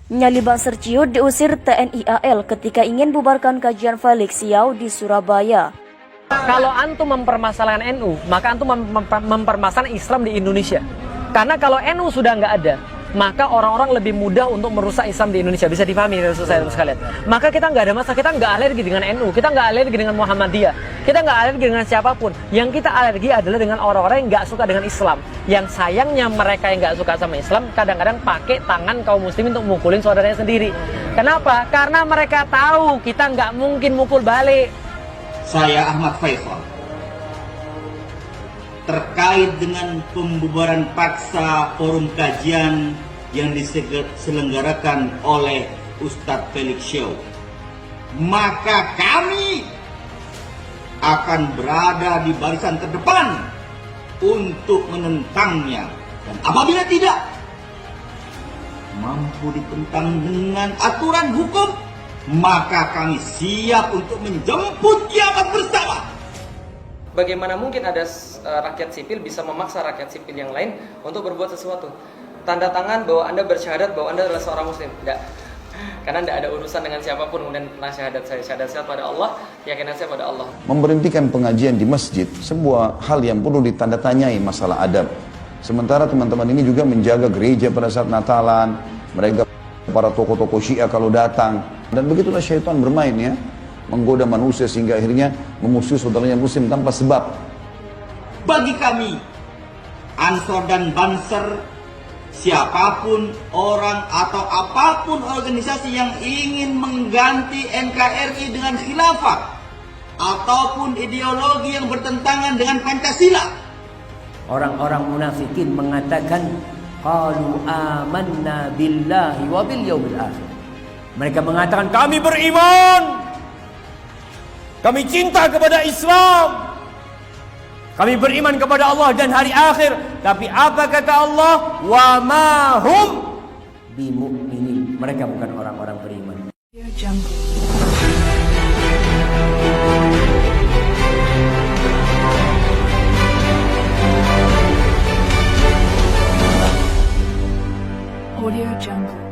Nyali Banser Ciut diusir TNI AL ketika ingin bubarkan kajian Felix Xiao di Surabaya. Kalau antum mempermasalahkan NU, maka antum mempermasalahkan Islam di Indonesia. Karena kalau NU sudah nggak ada, maka orang-orang lebih mudah untuk merusak Islam di Indonesia. Bisa dipahami saya sekalian. Maka kita nggak ada masalah, kita nggak alergi dengan NU, kita nggak alergi dengan Muhammadiyah, kita nggak alergi dengan siapapun. Yang kita alergi adalah dengan orang-orang yang nggak suka dengan Islam. Yang sayangnya mereka yang nggak suka sama Islam kadang-kadang pakai tangan kaum muslimin untuk mukulin saudaranya sendiri. Kenapa? Karena mereka tahu kita nggak mungkin mukul balik. Saya Ahmad Faisal, terkait dengan pembubaran paksa forum kajian yang diselenggarakan oleh Ustadz Felix Xiao, maka kami akan berada di barisan terdepan untuk menentangnya, dan apabila tidak mampu ditentang dengan aturan hukum, maka kami siap untuk menjemput kiamat bersama. Bagaimana mungkin ada rakyat sipil bisa memaksa rakyat sipil yang lain untuk berbuat sesuatu? Tanda tangan bahwa Anda bersyahadat bahwa Anda adalah seorang muslim. Tidak. Karena tidak ada urusan dengan siapapun. Kemudian syahadat saya pada Allah, keyakinan saya pada Allah. Memberhentikan pengajian di masjid sebuah hal yang perlu ditanda-tanyai masalah adab. Sementara teman-teman ini juga menjaga gereja pada saat Natalan. Mereka para tokoh-tokoh Syiah kalau datang. Dan begitulah syaitan bermain ya. Menggoda manusia sehingga akhirnya memusuhi saudaranya muslim tanpa sebab. Bagi kami, Ansor dan Banser, siapapun orang atau apapun organisasi yang ingin mengganti NKRI dengan khilafah ataupun ideologi yang bertentangan dengan Pancasila. Orang-orang munafikin mengatakan qalu amanna billahi wa bil yaumil akhir. Mereka mengatakan kami beriman, kami cinta kepada Islam, kami beriman kepada Allah dan hari akhir. Tapi apa kata Allah? Wa ma hum bimu'minin. Mereka bukan orang-orang beriman. Audio Jungle.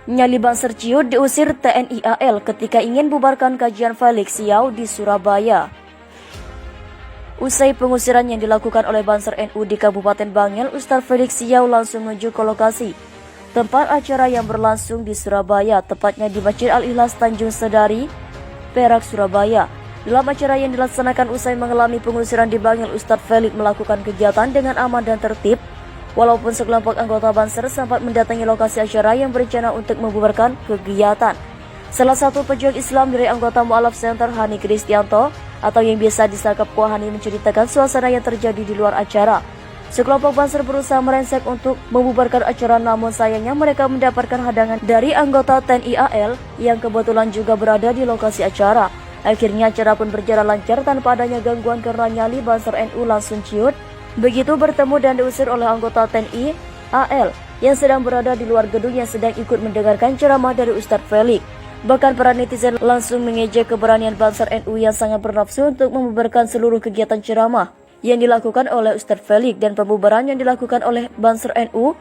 Nyali Banser Ciut diusir TNI AL ketika ingin bubarkan kajian Felix Xiao di Surabaya. Usai pengusiran yang dilakukan oleh Banser NU di Kabupaten Bangil, Ustadz Felix Xiao langsung menuju ke lokasi tempat acara yang berlangsung di Surabaya, tepatnya di Masjid Al-Ikhlas Tanjung Sedari, Perak, Surabaya. Dalam acara yang dilaksanakan usai mengalami pengusiran di Bangil, Ustadz Felix melakukan kegiatan dengan aman dan tertib. Walaupun sekelompok anggota Banser sempat mendatangi lokasi acara yang berencana untuk membubarkan kegiatan. Salah satu pejuang Islam dari anggota Mu'alaf Center, Hani Kristianto, atau yang biasa disangka Puan Hani, menceritakan suasana yang terjadi di luar acara. Sekelompok Banser berusaha merensek untuk membubarkan acara, namun sayangnya mereka mendapatkan hadangan dari anggota TNI AL yang kebetulan juga berada di lokasi acara. Akhirnya acara pun berjalan lancar tanpa adanya gangguan karena nyali Banser NU langsung ciut begitu bertemu dan diusir oleh anggota TNI AL yang sedang berada di luar gedung yang sedang ikut mendengarkan ceramah dari Ustadz Felix. Bahkan para netizen langsung mengejek keberanian Banser NU yang sangat bernafsu untuk membubarkan seluruh kegiatan ceramah yang dilakukan oleh Ustadz Felix, dan pembubaran yang dilakukan oleh Banser NU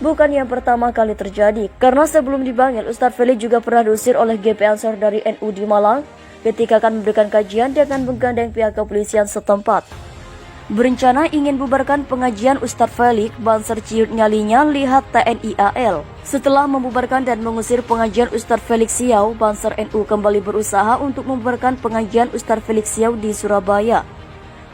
bukan yang pertama kali terjadi. Karena sebelum dipanggil, Ustadz Felix juga pernah diusir oleh GP Ansor dari NU di Malang ketika akan memberikan kajian dengan menggandeng pihak kepolisian setempat. Berencana ingin bubarkan pengajian Ustadz Felix, Banser ciut nyalinya lihat TNI AL. Setelah membubarkan dan mengusir pengajian Ustadz Felix Xiao, Banser NU kembali berusaha untuk membubarkan pengajian Ustadz Felix Xiao di Surabaya.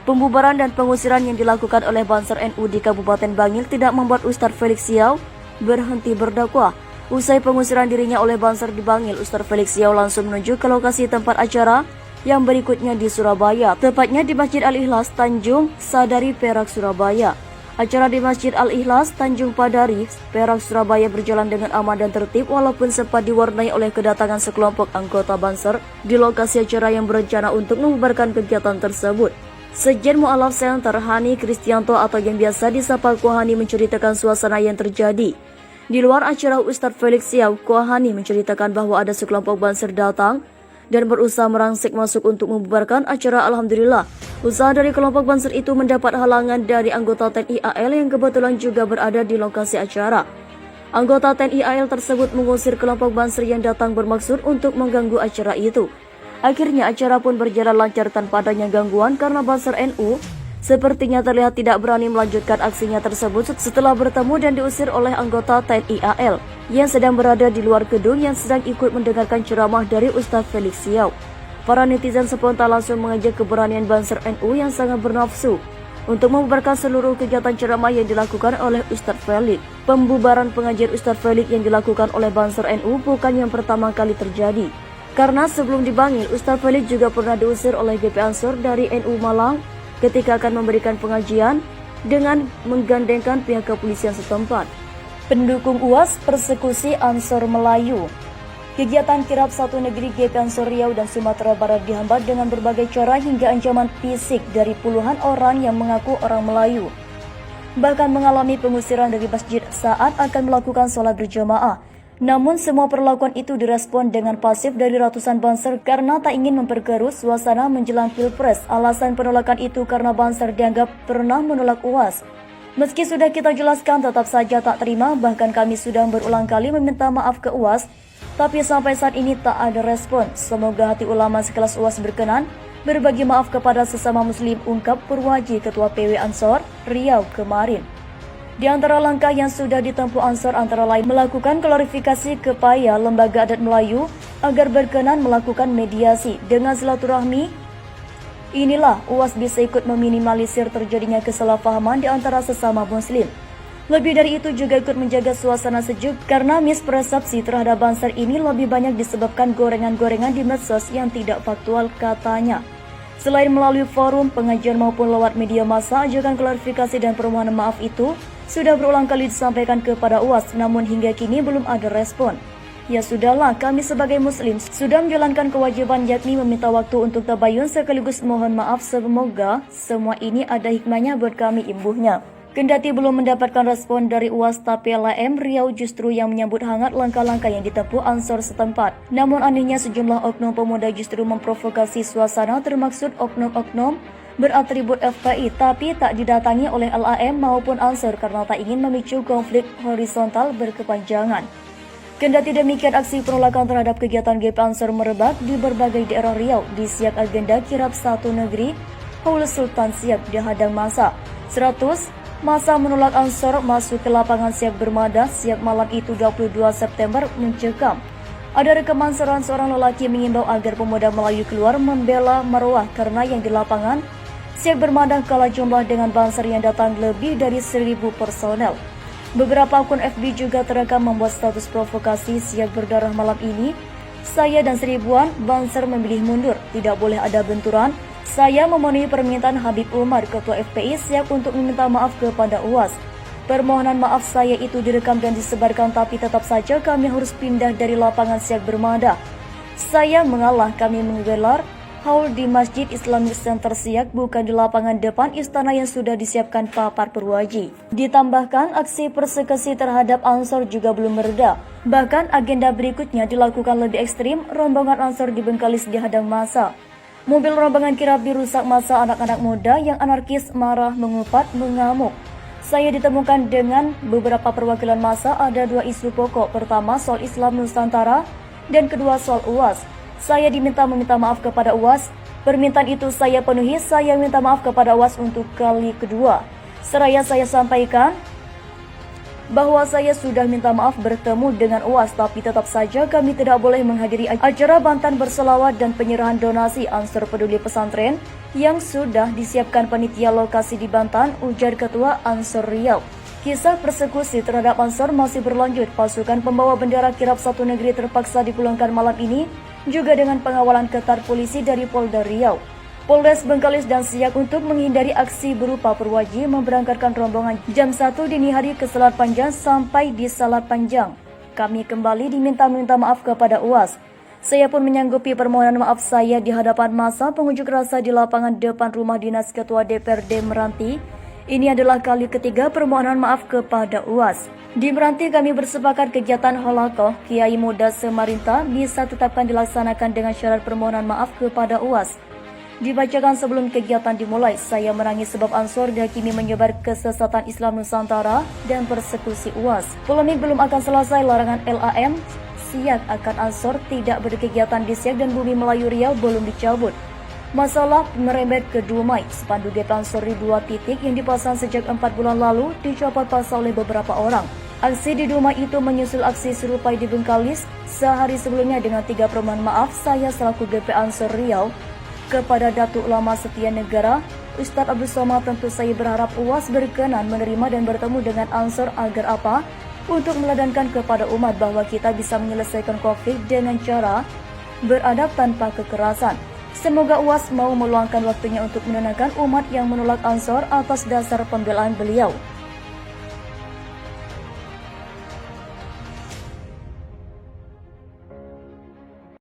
Pembubaran dan pengusiran yang dilakukan oleh Banser NU di Kabupaten Bangil tidak membuat Ustadz Felix Xiao berhenti berdakwah. Usai pengusiran dirinya oleh Banser di Bangil, Ustadz Felix Xiao langsung menuju ke lokasi tempat acara yang berikutnya di Surabaya, tepatnya di Masjid Al-Ikhlas Tanjung Sadari, Perak, Surabaya. Acara di Masjid Al-Ikhlas Tanjung Padari, Perak, Surabaya berjalan dengan aman dan tertib walaupun sempat diwarnai oleh kedatangan sekelompok anggota Banser di lokasi acara yang berencana untuk membubarkan kegiatan tersebut. Sekjen Mu'alaf Center, Hani Kristianto atau yang biasa disapa Hani, menceritakan suasana yang terjadi. Di luar acara Ustadz Felix Xiao, Hani menceritakan bahwa ada sekelompok Banser datang dan berusaha merangsek masuk untuk membubarkan acara. Alhamdulillah, usaha dari kelompok Banser itu mendapat halangan dari anggota TNI AL yang kebetulan juga berada di lokasi acara. Anggota TNI AL tersebut mengusir kelompok Banser yang datang bermaksud untuk mengganggu acara itu. Akhirnya acara pun berjalan lancar tanpa adanya gangguan karena Banser NU sepertinya terlihat tidak berani melanjutkan aksinya tersebut setelah bertemu dan diusir oleh anggota TNI AL yang sedang berada di luar gedung yang sedang ikut mendengarkan ceramah dari Ustadz Felix Xiao. Para netizen spontan langsung mengejek keberanian Banser NU yang sangat bernafsu untuk membubarkan seluruh kegiatan ceramah yang dilakukan oleh Ustadz Felix. Pembubaran pengajian Ustadz Felix yang dilakukan oleh Banser NU bukan yang pertama kali terjadi. Karena sebelum dipanggil, Ustadz Felix juga pernah diusir oleh GP Ansor dari NU Malang ketika akan memberikan pengajian dengan menggandengkan pihak kepolisian setempat. Pendukung UAS persekusi Ansor Melayu. Kegiatan kirab satu negeri GP Ansor Riau dan Sumatera Barat dihambat dengan berbagai cara hingga ancaman fisik dari puluhan orang yang mengaku orang Melayu. Bahkan mengalami pengusiran dari masjid saat akan melakukan sholat berjamaah. Namun semua perlakuan itu direspon dengan pasif dari ratusan Banser karena tak ingin memperkeruh suasana menjelang Pilpres. Alasan penolakan itu karena Banser dianggap pernah menolak UAS. Meski sudah kita jelaskan tetap saja tak terima, bahkan kami sudah berulang kali meminta maaf ke UAS, tapi sampai saat ini tak ada respon. Semoga hati ulama sekelas UAS berkenan berbagi maaf kepada sesama muslim, ungkap Purwaji Ketua PW Ansor Riau kemarin. Di antara langkah yang sudah ditempuh Ansor antara lain melakukan klarifikasi kepada Lembaga Adat Melayu agar berkenan melakukan mediasi dengan silaturahmi. Inilah UAS bisa ikut meminimalisir terjadinya kesalahpahaman di antara sesama muslim. Lebih dari itu juga ikut menjaga suasana sejuk karena mispersepsi terhadap Banser ini lebih banyak disebabkan gorengan-gorengan di medsos yang tidak faktual katanya. Selain melalui forum, pengajian maupun lewat media massa, ajakan klarifikasi dan permohonan maaf itu sudah berulang kali disampaikan kepada UAS, namun hingga kini belum ada respon. Ya sudahlah, kami sebagai muslim sudah menjalankan kewajiban yakni meminta waktu untuk tabayun sekaligus mohon maaf, semoga semua ini ada hikmahnya buat kami, imbuhnya. Kendati belum mendapatkan respon dari UAS, tapi LAM Riau justru yang menyambut hangat langkah-langkah yang ditempuh Ansor setempat. Namun anehnya sejumlah oknum pemuda justru memprovokasi suasana, termaksud oknum-oknum beratribut FPI tapi tak didatangi oleh LAM maupun Ansor karena tak ingin memicu konflik horizontal berkepanjangan. Kendati demikian, aksi penolakan terhadap kegiatan GP Ansor merebak di berbagai daerah Riau. Di siak agenda kirab satu negeri, Haul Sultan Siak dihadang massa. 100 massa menolak Ansor masuk ke lapangan Siak Bermada. Siak malam itu 22 September mencekam. Ada rekaman seorang lelaki mengimbau agar pemuda Melayu keluar membela Marwah karena yang di lapangan Siak Bermada kalah jumlah dengan Banser yang datang lebih dari 1.000 personel. Beberapa akun FB juga terekam membuat status provokasi Siak berdarah malam ini. Saya dan seribuan Banser memilih mundur, tidak boleh ada benturan. Saya memenuhi permintaan Habib Umar, Ketua FPI Siak, untuk meminta maaf kepada UAS. Permohonan maaf saya itu direkam dan disebarkan, tapi tetap saja kami harus pindah dari lapangan Siak Bermada. Saya mengalah, kami menggelar haul di Masjid Islamic Center Siak, bukan di lapangan depan istana yang sudah disiapkan papar Purwaji. Ditambahkan, aksi persekusi terhadap Ansor juga belum mereda. Bahkan agenda berikutnya dilakukan lebih ekstrim, rombongan Ansor dibengkalis dihadang massa. Mobil rombongan kirab dirusak massa anak-anak muda yang anarkis marah, mengupat, mengamuk. Saya ditemukan dengan beberapa perwakilan massa, ada dua isu pokok. Pertama, soal Islam Nusantara, dan kedua soal UAS. Saya meminta maaf kepada UAS. Permintaan itu saya penuhi. Saya minta maaf kepada UAS untuk kali kedua. Seraya saya sampaikan bahwa saya sudah minta maaf bertemu dengan UAS, tapi tetap saja kami tidak boleh menghadiri acara bantan berselawat dan penyerahan donasi Ansor Peduli Pesantren yang sudah disiapkan panitia lokasi di Bantan, ujar Ketua Ansor Riau. Kisah persekusi terhadap Ansor masih berlanjut. Pasukan pembawa bendera kirab satu negeri terpaksa dipulangkan malam ini, juga dengan pengawalan ketat polisi dari Polda Riau, Polres Bengkalis dan Siak untuk menghindari aksi berupa Purwaji memberangkatkan rombongan jam 1 dini hari ke Selat Panjang sampai di Selat Panjang. Kami kembali diminta maaf kepada UAS. Saya pun menyanggupi permohonan maaf saya di hadapan massa pengunjuk rasa di lapangan depan rumah dinas Ketua DPRD Meranti Ini adalah kali ketiga permohonan maaf kepada UAS. Di Meranti kami bersepakat kegiatan Halakoh Kiai Muda Samarinta bisa tetapkan dilaksanakan dengan syarat permohonan maaf kepada UAS. Dibacakan sebelum kegiatan dimulai, saya menangis sebab Ansor dihakimi menyebar kesesatan Islam Nusantara dan persekusi UAS. Polemik belum akan selesai, larangan LAM Siak akan Ansor tidak berkegiatan di Siak dan Bumi Melayu Riau belum dicabut. Masalah merembet ke Dumai, spanduk GP Ansor di 2 titik yang dipasang sejak 4 bulan lalu dicopot paksa oleh beberapa orang. Aksi di Dumai itu menyusul aksi serupa di Bengkalis sehari sebelumnya. Dengan 3 permohonan maaf saya selaku GP Ansor Riau kepada Datuk Ulama Setia Negara Ustadz Abdul Somad, tentu saya berharap UAS berkenan menerima dan bertemu dengan Ansor agar apa? Untuk meladankan kepada umat bahwa kita bisa menyelesaikan konflik dengan cara beradab tanpa kekerasan. Semoga UAS mau meluangkan waktunya untuk menenangkan umat yang menolak Ansor atas dasar pembelaan beliau.